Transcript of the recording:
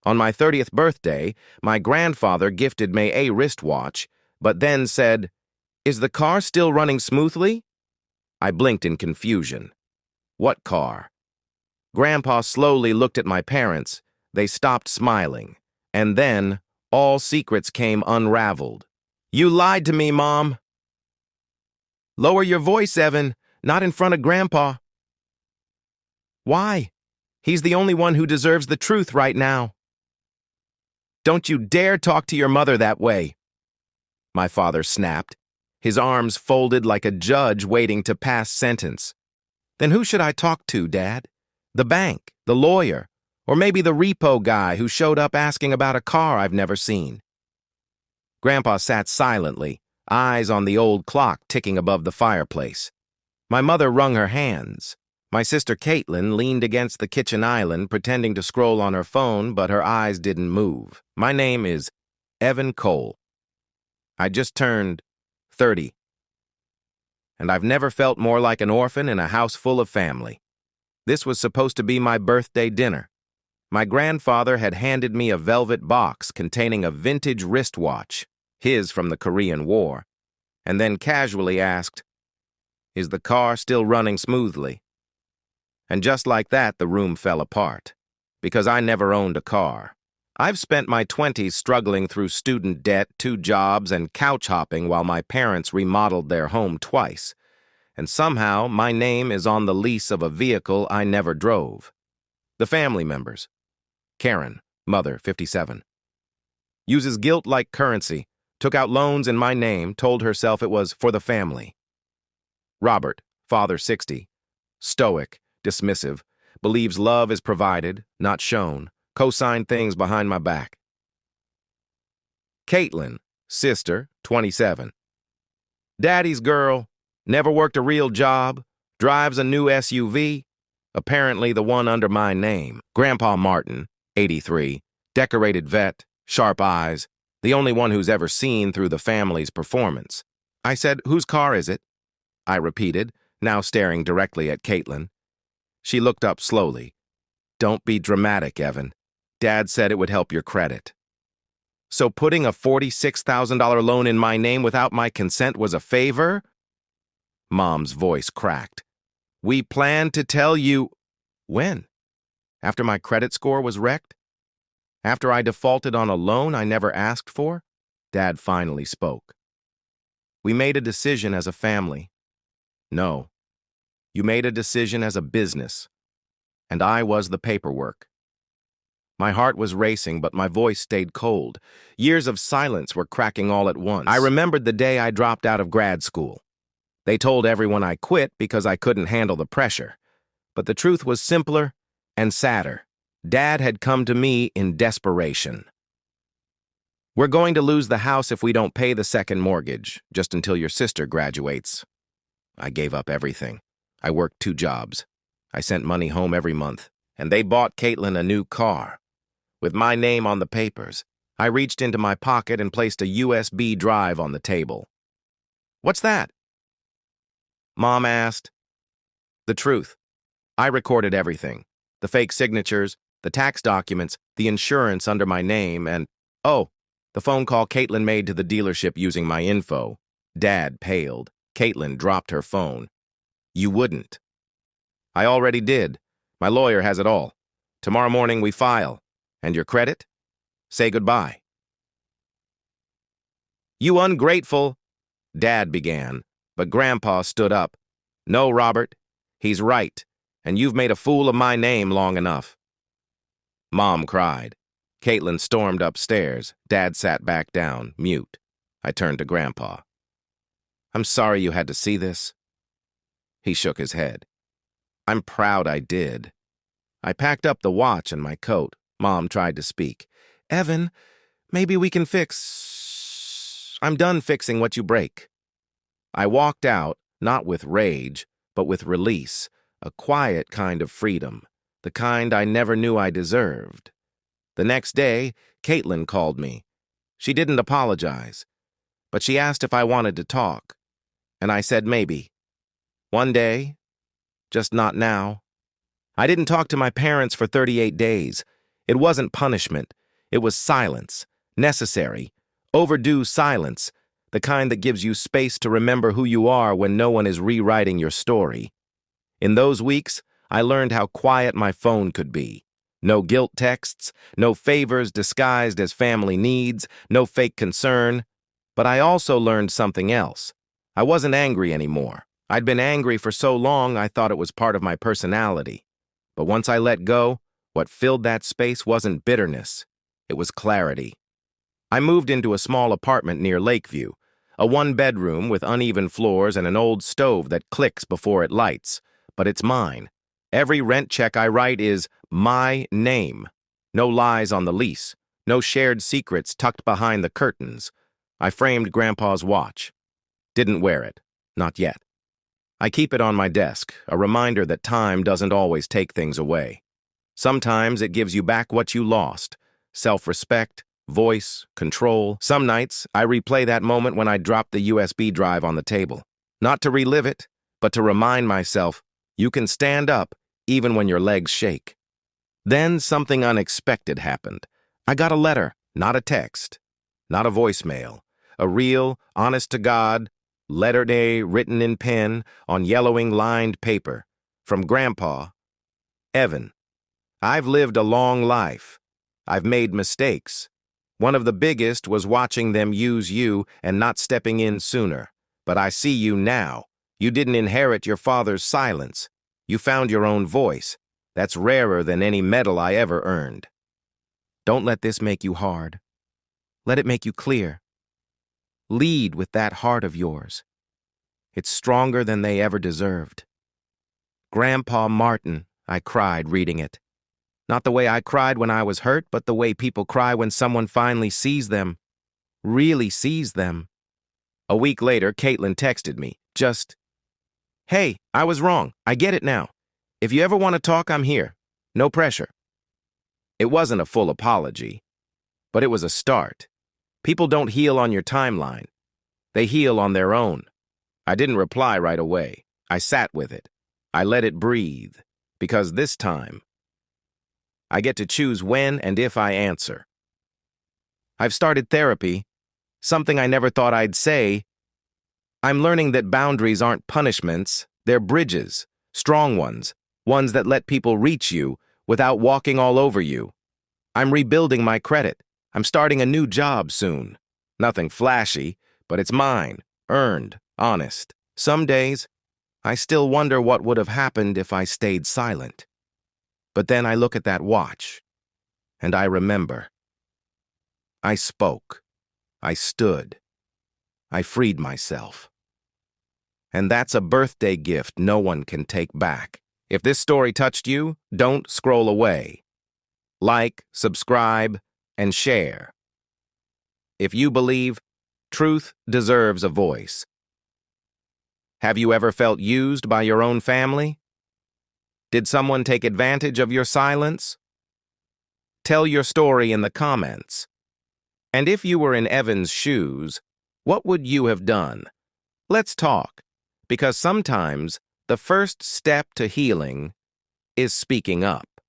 On my 30th birthday, my grandfather gifted me a wristwatch, but then said, "Is the car still running smoothly?" I blinked in confusion. What car? Grandpa slowly looked at my parents. They stopped smiling. And then, all secrets came unraveled. "You lied to me, Mom." "Lower your voice, Evan. Not in front of Grandpa." "Why? He's the only one who deserves the truth right now." "Don't you dare talk to your mother that way," my father snapped, his arms folded like a judge waiting to pass sentence. "Then who should I talk to, Dad? The bank, the lawyer, or maybe the repo guy who showed up asking about a car I've never seen?" Grandpa sat silently, eyes on the old clock ticking above the fireplace. My mother wrung her hands. My sister Caitlin leaned against the kitchen island, pretending to scroll on her phone, but her eyes didn't move. My name is Evan Cole. I just turned 30. And I've never felt more like an orphan in a house full of family. This was supposed to be my birthday dinner. My grandfather had handed me a velvet box containing a vintage wristwatch, his from the Korean War, and then casually asked, "Is the car still running smoothly?" And just like that, the room fell apart, because I never owned a car. I've spent my 20s struggling through student debt, 2 jobs, and couch hopping while my parents remodeled their home twice. And somehow, my name is on the lease of a vehicle I never drove. The family members. Karen, mother, 57. Uses guilt like currency, took out loans in my name, told herself it was for the family. Robert, father, 60. Stoic, dismissive, believes love is provided, not shown, co-signed things behind my back. Caitlin, sister, 27. Daddy's girl, never worked a real job, drives a new SUV, apparently the one under my name. Grandpa Martin, 83, decorated vet, sharp eyes, the only one who's ever seen through the family's performance. I said, "Whose car is it?" I repeated, now staring directly at Caitlin. She looked up slowly. "Don't be dramatic, Evan. Dad said it would help your credit." "So putting a $46,000 loan in my name without my consent was a favor?" Mom's voice cracked. "We planned to tell you—" "When? After my credit score was wrecked? After I defaulted on a loan I never asked for?" Dad finally spoke. "We made a decision as a family." "No. You made a decision as a business. And I was the paperwork." My heart was racing, but my voice stayed cold. Years of silence were cracking all at once. I remembered the day I dropped out of grad school. They told everyone I quit because I couldn't handle the pressure. But the truth was simpler and sadder. Dad had come to me in desperation. "We're going to lose the house if we don't pay the second mortgage, just until your sister graduates." I gave up everything. I worked 2 jobs. I sent money home every month, and they bought Caitlin a new car. With my name on the papers, I reached into my pocket and placed a USB drive on the table. "What's that?" Mom asked. "The truth. I recorded everything. The fake signatures, the tax documents, the insurance under my name, and, oh, the phone call Caitlin made to the dealership using my info." Dad paled. Caitlin dropped her phone. "You wouldn't." "I already did. My lawyer has it all. Tomorrow morning we file. And your credit? Say goodbye." "You ungrateful," Dad began, but Grandpa stood up. "No, Robert. He's right, and you've made a fool of my name long enough." Mom cried. Caitlin stormed upstairs. Dad sat back down, mute. I turned to Grandpa. "I'm sorry you had to see this." He shook his head. "I'm proud I did." I packed up the watch and my coat. Mom tried to speak. "Evan, maybe we can fix... I'm done fixing what you break." I walked out, not with rage, but with release, a quiet kind of freedom, the kind I never knew I deserved. The next day, Caitlin called me. She didn't apologize, but she asked if I wanted to talk, and I said maybe. One day, just not now. I didn't talk to my parents for 38 days. It wasn't punishment. It was silence. Necessary. Overdue silence. The kind that gives you space to remember who you are when no one is rewriting your story. In those weeks, I learned how quiet my phone could be. No guilt texts, no favors disguised as family needs, no fake concern. But I also learned something else. I wasn't angry anymore. I'd been angry for so long I thought it was part of my personality. But once I let go, what filled that space wasn't bitterness. It was clarity. I moved into a small apartment near Lakeview, a one-bedroom with uneven floors and an old stove that clicks before it lights. But it's mine. Every rent check I write is my name. No lies on the lease. No shared secrets tucked behind the curtains. I framed Grandpa's watch. Didn't wear it. Not yet. I keep it on my desk, a reminder that time doesn't always take things away. Sometimes it gives you back what you lost. Self-respect, voice, control. Some nights, I replay that moment when I dropped the USB drive on the table. Not to relive it, but to remind myself, you can stand up even when your legs shake. Then something unexpected happened. I got a letter, not a text, not a voicemail. A real, honest-to-God, letter day written in pen on yellowing lined paper. From Grandpa. Evan, I've lived a long life. I've made mistakes. One of the biggest was watching them use you and not stepping in sooner. But I see you now. You didn't inherit your father's silence. You found your own voice. That's rarer than any medal I ever earned. Don't let this make you hard. Let it make you clear. Lead with that heart of yours. It's stronger than they ever deserved. Grandpa Martin, I cried reading it. Not the way I cried when I was hurt, but the way people cry when someone finally sees them. Really sees them. A week later, Caitlin texted me. Just, "Hey, I was wrong. I get it now. If you ever want to talk, I'm here. No pressure." It wasn't a full apology, but it was a start. People don't heal on your timeline. They heal on their own. I didn't reply right away. I sat with it. I let it breathe, because this time, I get to choose when and if I answer. I've started therapy, something I never thought I'd say. I'm learning that boundaries aren't punishments, they're bridges, strong ones that let people reach you without walking all over you. I'm rebuilding my credit. I'm starting a new job soon. Nothing flashy, but it's mine, earned, honest. Some days, I still wonder what would have happened if I stayed silent. But then I look at that watch, and I remember. I spoke. I stood. I freed myself. And that's a birthday gift no one can take back. If this story touched you, don't scroll away. Like, subscribe, and share. If you believe, truth deserves a voice. Have you ever felt used by your own family? Did someone take advantage of your silence? Tell your story in the comments. And if you were in Evan's shoes, what would you have done? Let's talk, because sometimes the first step to healing is speaking up.